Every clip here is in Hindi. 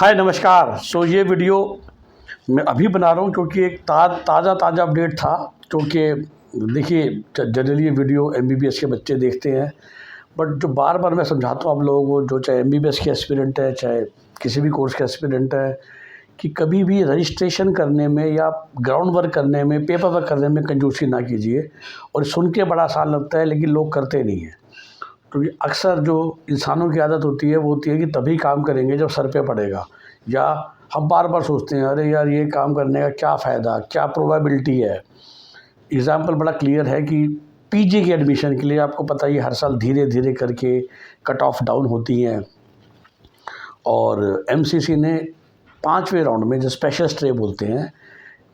हाय नमस्कार। ये वीडियो मैं अभी बना रहा हूँ क्योंकि एक ताज़ा अपडेट था। क्योंकि देखिए, जनरली ये वीडियो एमबीबीएस के बच्चे देखते हैं, बट जो बार बार मैं समझाता हूँ आप लोगों को, जो चाहे एमबीबीएस के एस्पिरेंट है, चाहे किसी भी कोर्स के एस्पिरेंट है, कि कभी भी रजिस्ट्रेशन करने में या ग्राउंड वर्क करने में, पेपर वर्क करने में कंजूसी ना कीजिए। और सुन के बड़ा आसान लगता है, लेकिन लोग करते नहीं हैं। क्योंकि अक्सर जो इंसानों की आदत होती है वो होती है कि तभी काम करेंगे जब सर पे पड़ेगा, या हम बार बार सोचते हैं अरे यार ये काम करने का क्या फ़ायदा, क्या प्रोबेबिलिटी है। एग्ज़ाम्पल बड़ा क्लियर है कि पीजी के एडमिशन के लिए आपको पता ही है, हर साल धीरे धीरे करके कट ऑफ डाउन होती हैं। और एमसीसी ने 5वें राउंड में, जो स्पेशल स्टे बोलते हैं,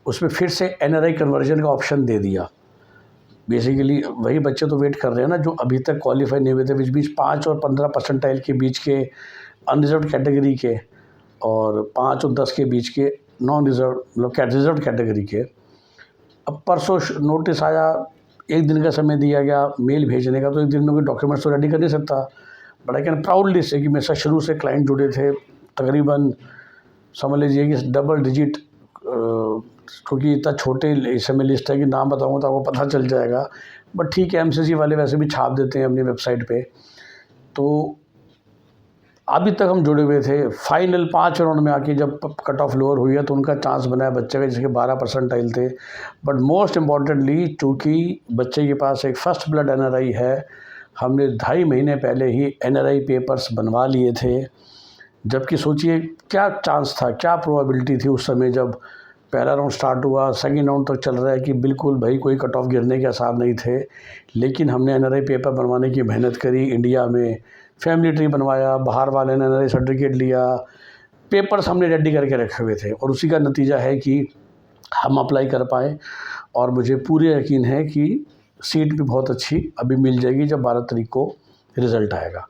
उसमें फिर से एनआरआई कन्वर्जन का ऑप्शन दे दिया। बेसिकली वही बच्चे तो वेट कर रहे हैं ना, जो अभी तक क्वालिफाई नहीं हुए थे, बीच 5 और 15 परसेंटाइल के बीच के अनरिजर्व कैटेगरी के, और 5 और 10 के बीच के नॉन रिजर्व मतलब रिजर्व कैटेगरी के। अब परसों नोटिस आया, 1 दिन का समय दिया गया मेल भेजने का, तो 1 दिन में कोई डॉक्यूमेंट्स तो रेडी कर नहीं सकता। बट आई कैन प्राउडली से कि मेरे साथ शुरू से क्लाइंट जुड़े थे, तकरीबन समझ लीजिए कि डबल डिजिट, क्योंकि इतना छोटे इस समय लिस्ट है कि नाम बताऊंगा तो आपको पता चल जाएगा। बट ठीक है, एमसीसी वाले वैसे भी छाप देते हैं अपनी वेबसाइट पे। तो अभी तक हम जुड़े हुए थे। फाइनल 5 राउंड में आके जब कट ऑफ लोअर हुई है तो उनका चांस बना है बच्चे का, जिसके 12 परसेंटाइल थे। बट मोस्ट इम्पॉर्टेंटली, चूँकि बच्चे के पास एक फ़र्स्ट ब्लड एनआरआई है, हमने 2.5 महीने पहले ही एनआरआई पेपर्स बनवा लिए थे। जबकि सोचिए क्या चांस था, क्या प्रोबेबिलिटी थी उस समय जब पहला राउंड स्टार्ट हुआ, सेकंड राउंड तक चल रहा है, कि बिल्कुल भाई कोई कट ऑफ गिरने के आसार नहीं थे। लेकिन हमने एनआरआई पेपर बनवाने की मेहनत करी, इंडिया में फैमिली ट्री बनवाया, बाहर वाले ने एनआरआई सर्टिफिकेट लिया, पेपर्स हमने रेडी करके रखे हुए थे, और उसी का नतीजा है कि हम अप्लाई कर पाए। और मुझे पूरे यकीन है कि सीट भी बहुत अच्छी अभी मिल जाएगी जब 12 तारीख को रिज़ल्ट आएगा।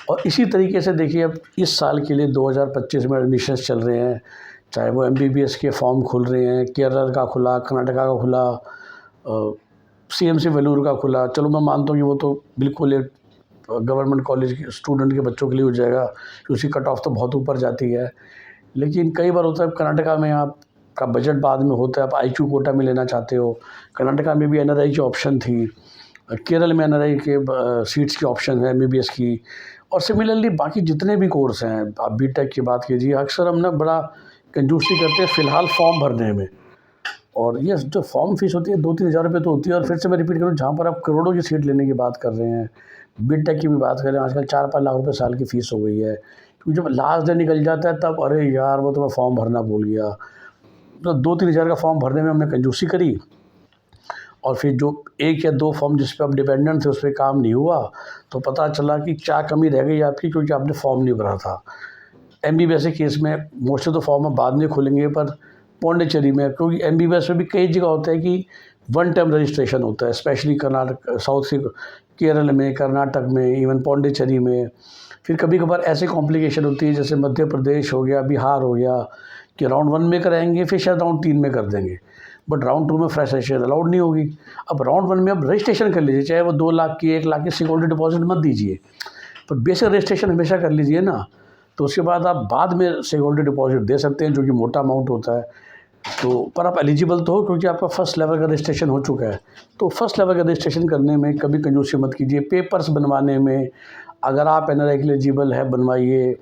और इसी तरीके से देखिए, अब इस साल के लिए 2025 में एडमिशन्स चल रहे हैं, चाहे वो एमबीबीएस के फॉर्म खुल रहे हैं, केरल का खुला, कर्नाटका का खुला, सीएमसी वेलूर का खुला। चलो मैं मानता हूँ कि वो तो बिल्कुल एक गवर्नमेंट कॉलेज के स्टूडेंट के बच्चों के लिए हो जाएगा, कि उसकी कट ऑफ तो बहुत ऊपर जाती है। लेकिन कई बार होता है कर्नाटका में आपका बजट बाद में होता है, आप आईक्यू कोटा में लेना चाहते हो। कर्नाटका में भी एनआरआई की ऑप्शन थी, केरल में एनआरआई के सीट्स की ऑप्शन है एमबीबीएस की। और सिमिलरली बाकी जितने भी कोर्स हैं, आप बीटेक की बात कीजिए, अक्सर हम ना बड़ा कंजूसी करते हैं फ़िलहाल फॉर्म भरने में। और ये जो फॉर्म फीस होती है 2-3 हज़ार रुपये तो होती है। और फिर से मैं रिपीट करूँ, जहाँ पर आप करोड़ों की सीट लेने की बात कर रहे हैं, बीटेक की भी बात करें, आजकल 4-5 लाख रुपये साल की फ़ीस हो गई है। क्योंकि जब लास्ट डे निकल जाता है तब अरे यार वो तो मैं फॉर्म भरना भूल गया। तो 2-3 हज़ार का फॉर्म भरने में हमने कंजूसी करी, और फिर जो 1 या 2 फॉर्म जिस पे आप डिपेंडेंट थे उस पर काम नहीं हुआ, तो पता चला कि क्या कमी रह गई आपकी, क्योंकि आपने फॉर्म नहीं भरा था। एमबीबीएस के केस में मोस्टली तो फॉर्म बाद में खुलेंगे, पर पौंडीचेरी में, क्योंकि एमबीबीएस में भी कई जगह होता है कि 1 टाइम रजिस्ट्रेशन होता है, स्पेशली कर्नाटक, साउथ से केरल में, कर्नाटक में, इवन पौंडीचेरी में। फिर कभी कभार ऐसे कॉम्प्लिकेशन होती है, जैसे मध्य प्रदेश हो गया, बिहार हो गया, कि राउंड 1 में कराएंगे, फिर शायद राउंड 3 में कर देंगे, बट राउंड 2 में फ्रेश रजिस्ट्रेशन अलाउड नहीं होगी। अब राउंड 1 में आप रजिस्ट्रेशन कर लीजिए, चाहे वो 2 लाख की, 1 लाख की सिक्योरिटी डिपॉजिट मत दीजिए, पर बेसिक रजिस्ट्रेशन हमेशा कर लीजिए ना। तो उसके बाद आप बाद में सिक्योरिटी डिपॉजिट दे सकते हैं, जो कि मोटा अमाउंट होता है। तो पर आप एलिजिबल तो हो, क्योंकि आपका फर्स्ट लेवल का रजिस्ट्रेशन हो चुका है। तो फर्स्ट लेवल का रजिस्ट्रेशन करने में कभी कंजूसी मत कीजिए। पेपर्स बनवाने में अगर आप एनआरआई के लिए एलिजिबल है, बनवाइए।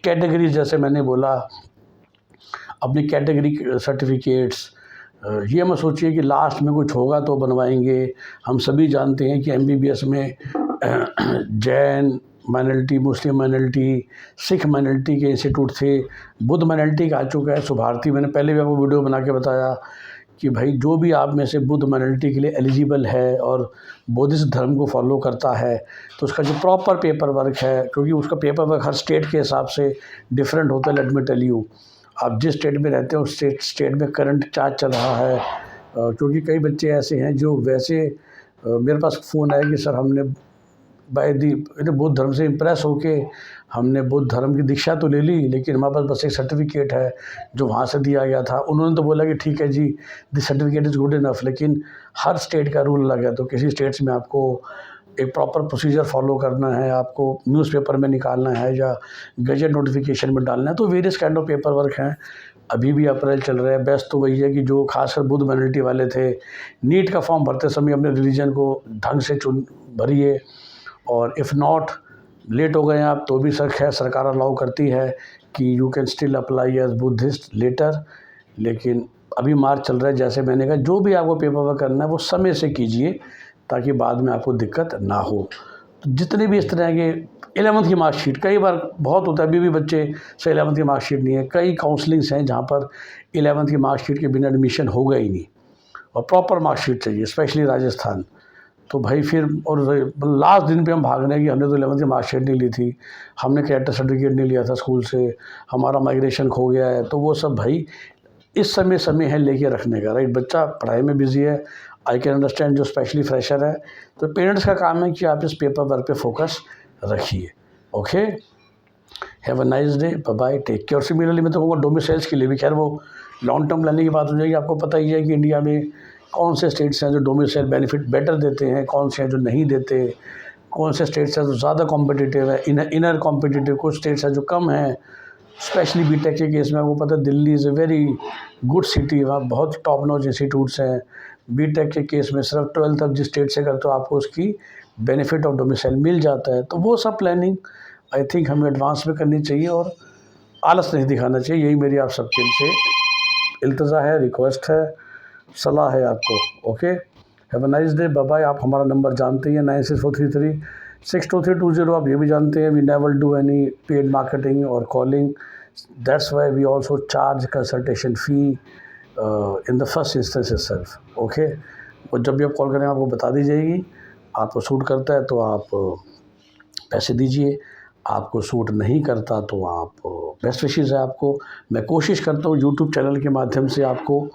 कैटेगरीज, जैसे मैंने बोला, अपनी कैटेगरी सर्टिफिकेट्स, ये मत सोचिए कि लास्ट में कुछ होगा तो बनवाएंगे। हम सभी जानते हैं कि एमबीबीएस में जैन माइनॉरिटी, मुस्लिम माइनॉरिटी, सिख माइनॉरिटी के इंस्टीट्यूट थे, बुद्ध माइनॉरिटी का आ चुका है, सुभारती। मैंने पहले भी आपको वीडियो बना के बताया कि भाई जो भी आप में से बुद्ध माइनॉरिटी के लिए एलिजिबल है और बुद्धिस्ट धर्म को फॉलो करता है, तो उसका जो प्रॉपर पेपर वर्क है, क्योंकि उसका पेपर वर्क हर स्टेट के हिसाब से डिफरेंट होता है। लेट मी टेल यू, आप जिस स्टेट में रहते हो उस स्टेट में करंट चार्ज चल रहा है। क्योंकि कई बच्चे ऐसे हैं जो वैसे मेरे पास फ़ोन आया कि सर हमने बुद्ध धर्म से इम्प्रेस होके हमने बुद्ध धर्म की दीक्षा तो ले ली, लेकिन हमारे पास बस एक सर्टिफिकेट है जो वहाँ से दिया गया था। उन्होंने तो बोला कि ठीक है जी, this certificate is good enough, लेकिन हर स्टेट का रूल अलग है। तो किसी स्टेट्स में आपको एक प्रॉपर प्रोसीजर फॉलो करना है, आपको न्यूज़पेपर में निकालना है या गजट नोटिफिकेशन में डालना है, तो various kind of paper work हैं। अभी भी अप्रैल चल रहा है। बेस्ट तो वही है कि जो खासकर बुद्ध माइनॉरिटी वाले थे, नीट का फॉर्म भरते समय अपने रिलीजन को ढंग से भरिए, और इफ़ नॉट लेट हो गए आप तो भी सरकार अलाउ करती है कि you can still apply as Buddhist later. लेकिन अभी मार्च चल रहा है, जैसे मैंने कहा जो भी आपको पेपर वर्क करना है वो समय से कीजिए ताकि बाद में आपको दिक्कत ना हो। तो जितने भी इस तरह के 11th की मार्कशीट, कई बार बहुत होता है, अभी भी बच्चे से 11th की मार्कशीट नहीं है। कई काउंसलिंग्स हैं जहाँ पर 11th की मार्कशीट के बिना एडमिशन होगा ही नहीं और प्रॉपर मार्कशीट चाहिए, स्पेशली राजस्थान। तो भाई फिर और लास्ट दिन पे हम भाग रहे हैं कि हमने तो 11th की मार्कशीट नहीं ली थी, हमने कैरेक्टर सर्टिफिकेट नहीं लिया था स्कूल से, हमारा माइग्रेशन खो गया है। तो वो सब भाई इस समय है लेके रखने का, राइट। बच्चा पढ़ाई में बिजी है, आई कैन अंडरस्टैंड, जो स्पेशली फ्रेशर है। तो पेरेंट्स का काम है कि आप इस पेपर वर्क पे फोकस रखिए। Okay, have a nice day, bye bye, take care. Similarly मैं तो कहूँगा डोमिसाइल्स के लिए भी, खैर वो लॉन्ग टर्म प्लानिंग की बात हो जाएगी। आपको पता ही है कि इंडिया में कौन से स्टेट्स हैं जो डोमिसाइल बेनिफिट बेटर देते हैं, कौन से हैं जो नहीं देते, कौन से स्टेट्स हैं जो ज़्यादा कॉम्पिटिटिव है, इनर कॉम्पिटिटिव, कुछ स्टेट्स हैं जो कम हैं। स्पेशली बीटेक के केस में आपको पता है Delhi is a very good city, वहाँ बहुत टॉप नॉच इंस्टीट्यूट्स हैं। बीटेक के केस में सिर्फ 12th तक जिस स्टेट से करते हो आपको उसकी बेनिफिट ऑफ डोमिसाइल मिल जाता है। तो वो सब प्लानिंग आई थिंक हमें एडवांस में करनी चाहिए और आलस नहीं दिखाना चाहिए। यही मेरी आप सबके से इल्तजा है, रिक्वेस्ट है, सलाह है आपको। Okay, have a nice day, bye bye. आप हमारा नंबर जानते हैं 9643362320। आप ये भी जानते हैं we never do any paid marketing और calling, that's why we also charge consultation fee in the first instance itself. Okay, और जब भी आप कॉल करें आपको बता दी जाएगी। आपको सूट करता है तो आप पैसे दीजिए, आपको सूट नहीं करता तो आप बेस्ट विशेज़ है आपको। मैं कोशिश करता हूँ यूट्यूब चैनल के माध्यम से आपको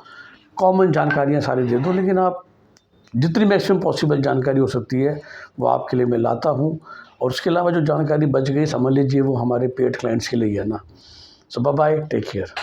कॉमन जानकारियाँ सारी दे दूँ, लेकिन आप जितनी मैक्सिमम पॉसिबल जानकारी हो सकती है वो आपके लिए मैं लाता हूँ। और उसके अलावा जो जानकारी बच गई समझ लीजिए वो हमारे पेड क्लाइंट्स के लिए है ना। सो बाय बाय, टेक केयर।